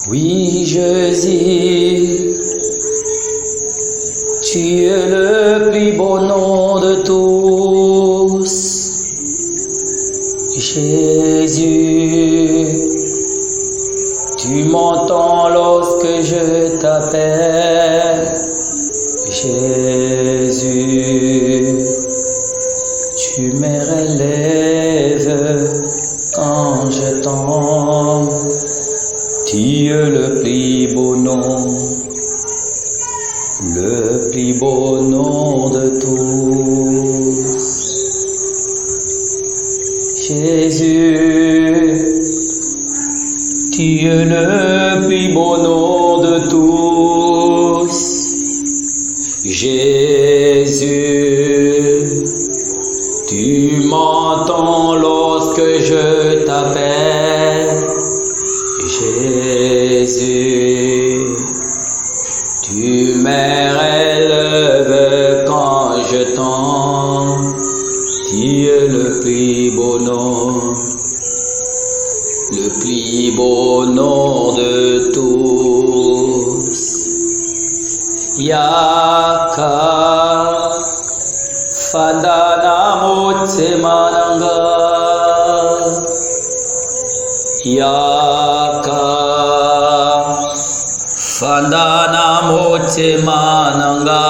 Oui, Jésus, tu es le plus beau nom de tous. Jésus, tu m'entends lorsque je t'appelle. Jésus, tu me relèves quand je tombe. Tu es le plus beau nom, le plus beau nom de tous. Jésus, tu es le plus beau nom de tous. Jésus, tu m'entends lorsque je t'appelle. Jésus, tu me relèves quand je tombe. Tu es le plus beau nom, le plus beau nom de tous. Yaka fadana motsemananga, Yaka fadana motsemananga,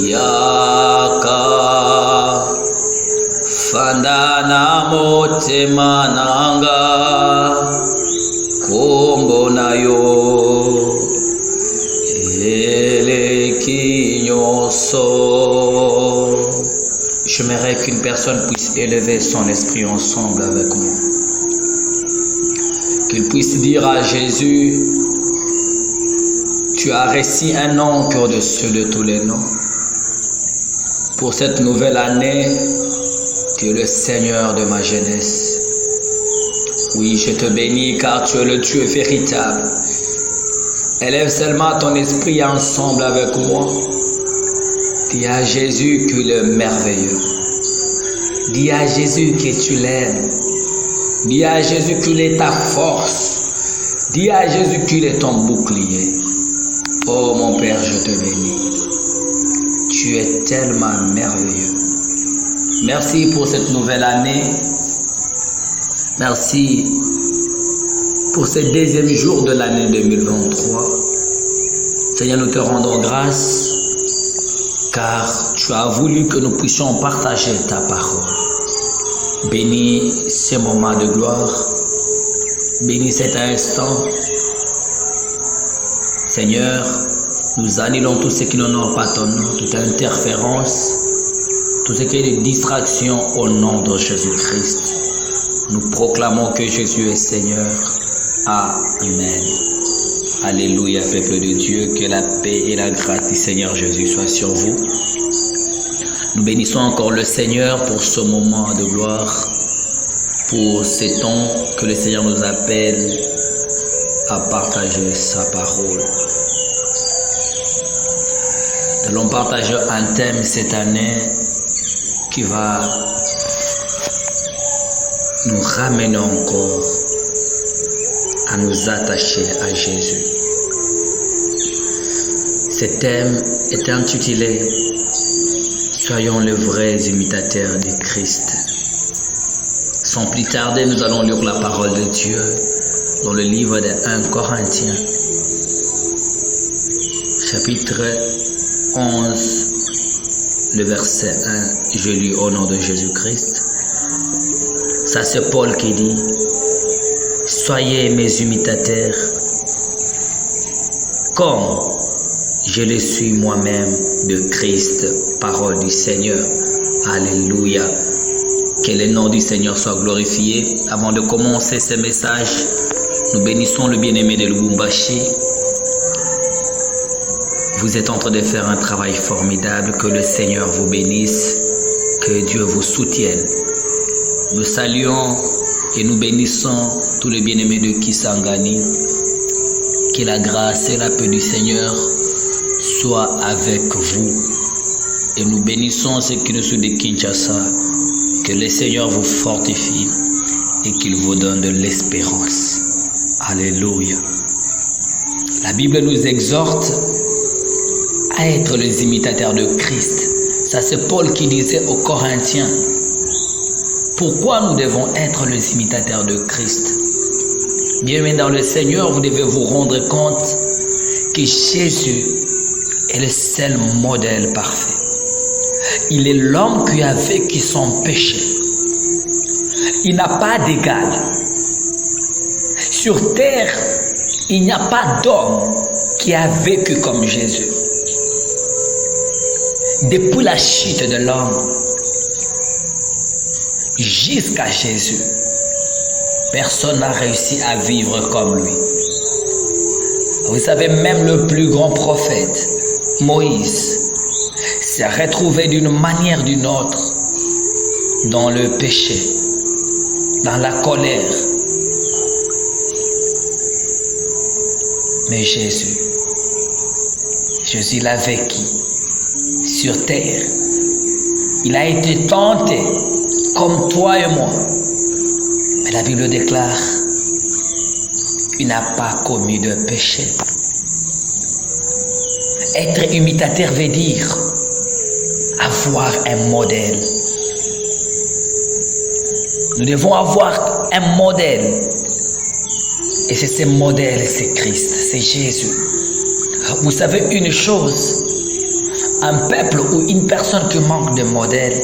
Yaka fadana motsemananga, kombo na yo J'aimerais qu'une personne puisse élever son esprit ensemble avec moi. Qu'il puisse dire à Jésus, tu as reçu un nom qui est au-dessus de tous les noms. Pour cette nouvelle année, tu es le Seigneur de ma jeunesse. Oui, je te bénis car tu es le Dieu véritable. Élève seulement ton esprit ensemble avec moi. Dis à Jésus qu'il est merveilleux. Dis à Jésus que tu l'aimes. Dis à Jésus qu'il est ta force. Dis à Jésus qu'il est ton bouclier. Oh mon Père, je te bénis. Tu es tellement merveilleux. Merci pour cette nouvelle année. Merci pour ce deuxième jour de l'année 2023. Seigneur, nous te rendons grâce car tu as voulu que nous puissions partager ta parole. Bénis ces moments de gloire. Bénis cet instant. Seigneur, nous annulons tout ce qui n'honore pas ton nom, toute interférence, tout ce qui est de distraction au nom de Jésus-Christ. Nous proclamons que Jésus est Seigneur. Amen. Alléluia, peuple de Dieu, que la paix et la grâce du Seigneur Jésus soient sur vous. Nous bénissons encore le Seigneur pour ce moment de gloire, pour ces temps que le Seigneur nous appelle à partager sa parole. Nous allons partager un thème cette année qui va nous ramener encore à nous attacher à Jésus. Ce thème est intitulé « Soyons les vrais imitateurs de Christ ». Sans plus tarder, nous allons lire la parole de Dieu dans le livre de 1 Corinthiens, chapitre 11, le verset 1. Je lis au nom de Jésus-Christ. Ça, c'est Paul qui dit: soyez mes imitateurs, comme je le suis moi-même de Christ. Parole du Seigneur. Alléluia. Que le nom du Seigneur soit glorifié. Avant de commencer ce message, nous bénissons le bien-aimé de Lubumbashi. Vous êtes en train de faire un travail formidable. Que le Seigneur vous bénisse. Que Dieu vous soutienne. Nous saluons et nous bénissons tous les bien-aimés de Kisangani. Que la grâce et la paix du Seigneur soient avec vous. Et nous bénissons ceux qui nous sont de Kinshasa. Que le Seigneur vous fortifie et qu'il vous donne de l'espérance. Alléluia. La Bible nous exhorte à être les imitateurs de Christ. Ça, c'est Paul qui disait aux Corinthiens. Pourquoi nous devons être les imitateurs de Christ? Bien-aimés dans le Seigneur, vous devez vous rendre compte que Jésus est le seul modèle parfait. Il est l'homme qui a vécu son péché. Il n'a pas d'égal. Sur terre, il n'y a pas d'homme qui a vécu comme Jésus. Depuis la chute de l'homme jusqu'à Jésus, personne n'a réussi à vivre comme lui. Vous savez, même le plus grand prophète, Moïse, s'est retrouvé d'une manière ou d'une autre dans le péché, dans la colère. Mais Jésus l'a vécu sur terre. Il a été tenté comme toi et moi. Mais la Bible déclare, il n'a pas commis de péché. Être imitateur veut dire avoir un modèle. Nous devons avoir un modèle. Et c'est ce modèle, c'est Christ, c'est Jésus. Vous savez une chose, un peuple ou une personne qui manque de modèle,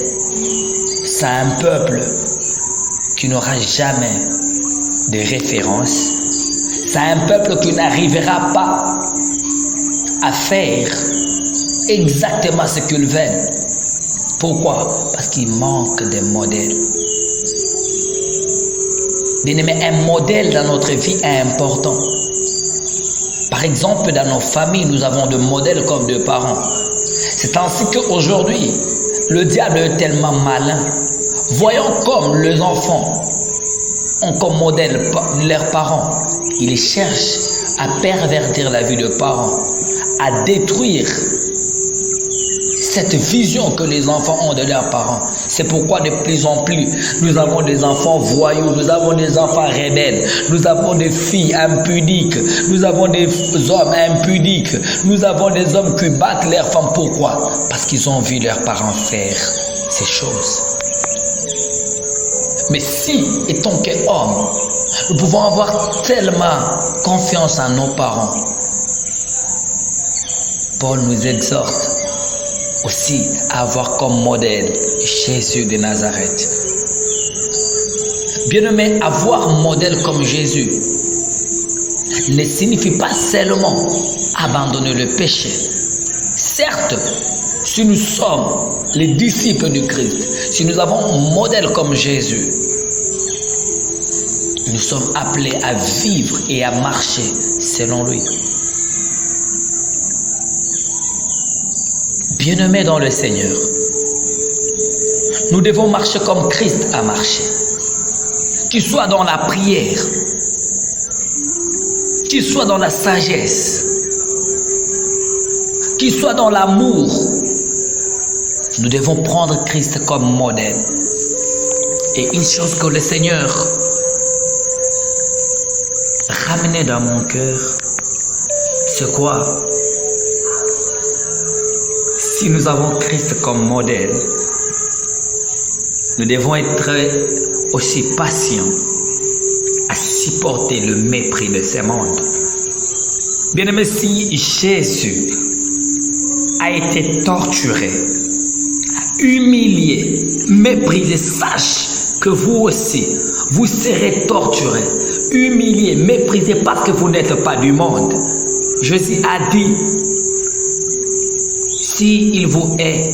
c'est un peuple qui n'aura jamais de référence. C'est un peuple qui n'arrivera pas à faire exactement ce qu'ils veulent. Pourquoi? Parce qu'il manque de modèle. Bien-aimé, un modèle dans notre vie est important. Par exemple, dans nos familles, nous avons des modèles comme des parents. C'est ainsi qu'aujourd'hui, le diable est tellement malin. Voyons comme les enfants ont comme modèle leurs parents. Ils cherchent à pervertir la vie des parents, à détruire cette vision que les enfants ont de leurs parents. C'est pourquoi de plus en plus, nous avons des enfants voyous, nous avons des enfants rebelles, nous avons des filles impudiques, nous avons des hommes impudiques, nous avons des hommes qui battent leurs femmes. Pourquoi? Parce qu'ils ont vu leurs parents faire ces choses. Mais si, étant qu'hommes, nous pouvons avoir tellement confiance en nos parents, Paul nous exhorte aussi à avoir comme modèle Jésus de Nazareth. Bien-aimé, avoir un modèle comme Jésus ne signifie pas seulement abandonner le péché. Certes, si nous sommes les disciples du Christ, si nous avons un modèle comme Jésus, nous sommes appelés à vivre et à marcher selon lui. Bien-aimés dans le Seigneur, nous devons marcher comme Christ a marché. Qu'il soit dans la prière, qu'il soit dans la sagesse, qu'il soit dans l'amour. Nous devons prendre Christ comme modèle. Et une chose que le Seigneur ramenait dans mon cœur, c'est quoi? Si nous avons Christ comme modèle, nous devons être aussi patients à supporter le mépris de ce monde. Bien-aimé, si Jésus a été torturé, humilié, méprisé, sache que vous aussi, vous serez torturé, humilié, méprisé parce que vous n'êtes pas du monde. Jésus a dit, s'il vous hait,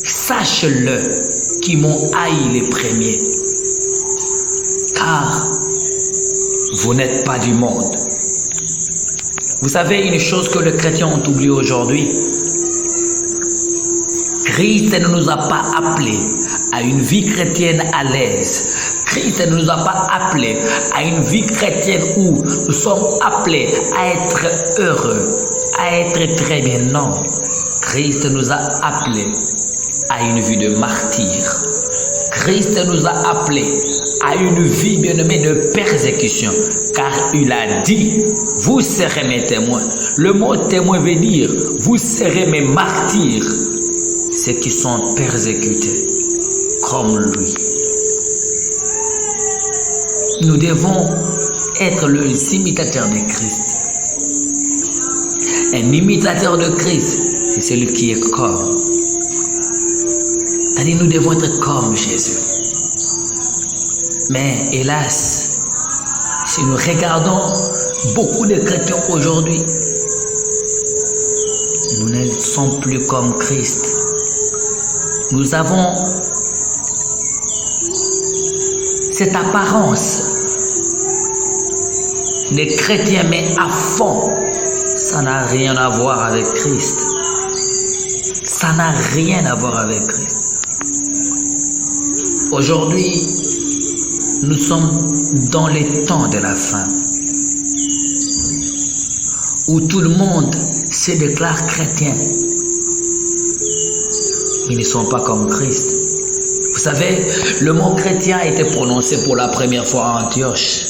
sache-le qu'ils m'ont haï les premiers. Car vous n'êtes pas du monde. Vous savez une chose que les chrétiens ont oublié aujourd'hui? Christ ne nous a pas appelés à une vie chrétienne à l'aise. Christ ne nous a pas appelés à une vie chrétienne où nous sommes appelés à être heureux, à être très bien. Non. Christ nous a appelés à une vie de martyr. Christ nous a appelés à une vie, bien-aimé, de persécution. Car il a dit, vous serez mes témoins. Le mot témoin veut dire, vous serez mes martyrs, ceux qui sont persécutés comme lui. Nous devons être les imitateurs de Christ. Un imitateur de Christ, c'est celui qui est comme. C'est-à-dire, nous devons être comme Jésus. Mais hélas, si nous regardons beaucoup de chrétiens aujourd'hui, nous ne sommes plus comme Christ. Nous avons cette apparence des chrétiens, mais à fond, ça n'a rien à voir avec Christ. Ça n'a rien à voir avec Christ. Aujourd'hui, nous sommes dans les temps de la fin, où tout le monde se déclare chrétien. Ils ne sont pas comme Christ. Vous savez, le mot chrétien a été prononcé pour la première fois à Antioche.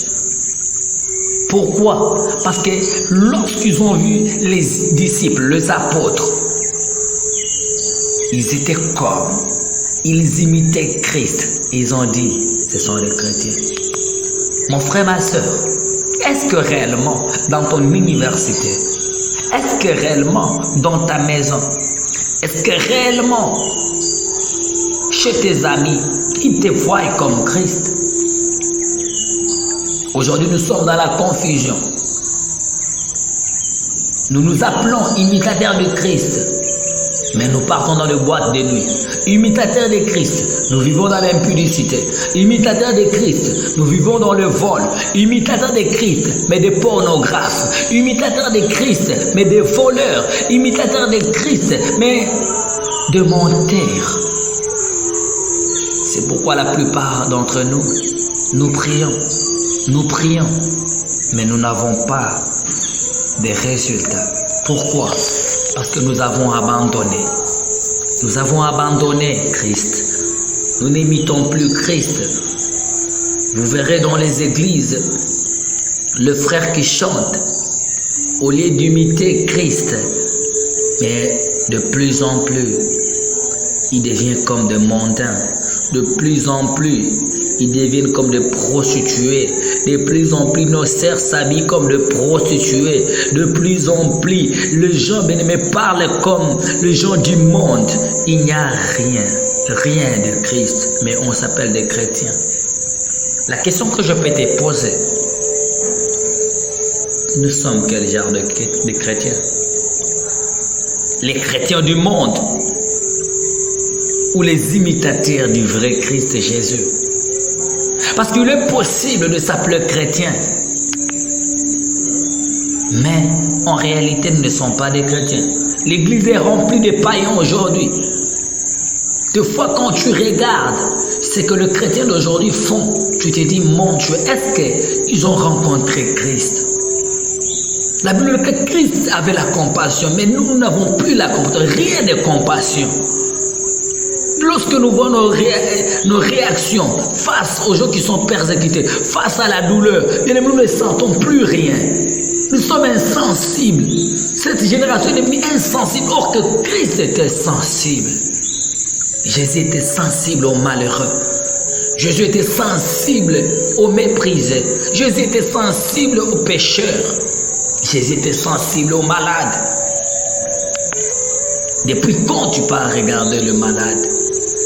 Pourquoi? Parce que lorsqu'ils ont vu les disciples, les apôtres, ils étaient comme, ils imitaient Christ. Ils ont dit, ce sont les chrétiens. Mon frère, ma soeur, est-ce que réellement dans ton université, est-ce que réellement dans ta maison, est-ce que réellement chez tes amis, qui te voient comme Christ? Aujourd'hui, nous sommes dans la confusion. Nous nous appelons imitateurs de Christ, mais nous partons dans les boîtes de nuit. Imitateurs de Christ, nous vivons dans l'impudicité. Imitateurs de Christ, nous vivons dans le vol. Imitateurs de Christ, mais des pornographes. Imitateurs de Christ, mais des voleurs. Imitateurs de Christ, mais de menteurs. C'est pourquoi la plupart d'entre nous, nous prions, mais nous n'avons pas de résultats. Pourquoi? Parce que nous avons abandonné. Nous avons abandonné Christ. Nous n'imitons plus Christ. Vous verrez dans les églises, le frère qui chante, au lieu d'imiter Christ, mais de plus en plus, il devient comme des mondains. De plus en plus, ils deviennent comme des prostituées. De plus en plus, nos sœurs s'habillent comme des prostituées. De plus en plus, les gens bien-aimés parlent comme les gens du monde. Il n'y a rien de Christ, mais on s'appelle des chrétiens. La question que je peux te poser, nous sommes quel genre de chrétiens? Les chrétiens du monde ou les imitateurs du vrai Christ Jésus? Parce qu'il est possible de s'appeler chrétien, mais en réalité, nous ne sommes pas des chrétiens. L'église est remplie de païens aujourd'hui. Des fois, quand tu regardes ce que les chrétiens d'aujourd'hui font, tu te dis, mon Dieu, est-ce qu'ils ont rencontré Christ? La Bible dit que Christ avait la compassion, mais nous n'avons plus la compassion, rien de compassion. Lorsque nous voyons nos réactions face aux gens qui sont persécutés, face à la douleur, nous ne sentons plus rien. Nous sommes insensibles. Cette génération est devenue insensible, or que Christ était sensible. Jésus était sensible aux malheureux. Jésus était sensible aux méprisés. Jésus était sensible aux pécheurs. Jésus était sensible aux malades. Depuis quand tu pars regarder le malade?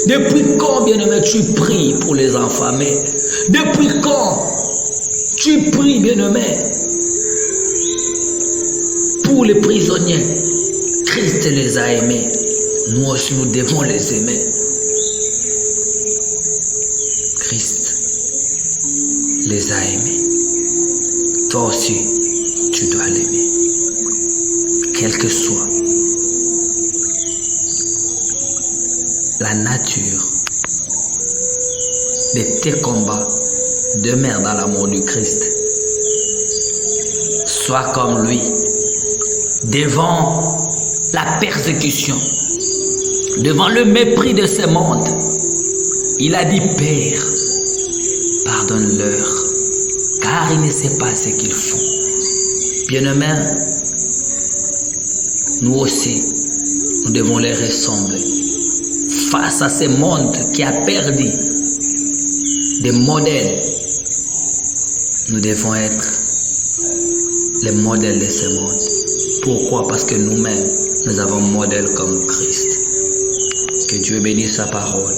Depuis quand, bien-aimé, tu pries pour les affamés? Depuis quand tu pries, bien-aimé, pour les prisonniers? Christ les a aimés. Nous aussi, nous devons les aimer. Christ les a aimés. Toi aussi, tu dois l'aimer. Quel que soit la nature de tes combats, demeure dans l'amour du Christ. Sois comme lui. Devant la persécution, devant le mépris de ce monde, il a dit, Père, pardonne-leur, car ils ne savent pas ce qu'ils font. Bien-aimés, nous aussi, nous devons les ressembler. Face à ce monde qui a perdu des modèles, nous devons être les modèles de ce monde. Pourquoi? Parce que nous-mêmes, nous avons un modèle comme Christ. Que Dieu bénisse sa parole.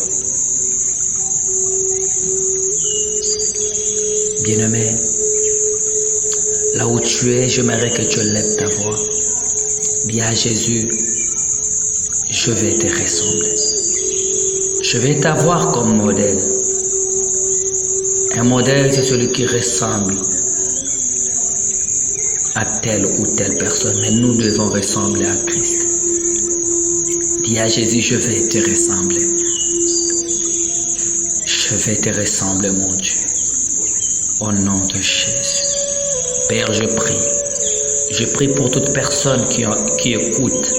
Bien-aimé, là où tu es, j'aimerais que tu lèves ta voix. Dis à Jésus, je vais te ressembler. Je vais t'avoir comme modèle. Un modèle, c'est celui qui ressemble à telle ou telle personne, mais nous devons ressembler à Christ. Dis à Jésus, je vais te ressembler. Je vais te ressembler, mon Dieu. Au nom de Jésus. Père, je prie. Je prie pour toute personne qui écoute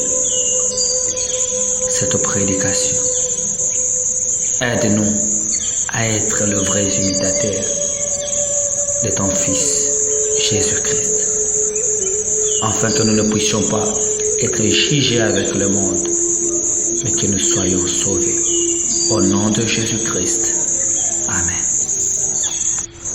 cette prédication. Aide-nous à être le vrai imitateur de ton Fils, Jésus-Christ. Afin que nous ne puissions pas être jugés avec le monde, mais que nous soyons sauvés. Au nom de Jésus-Christ.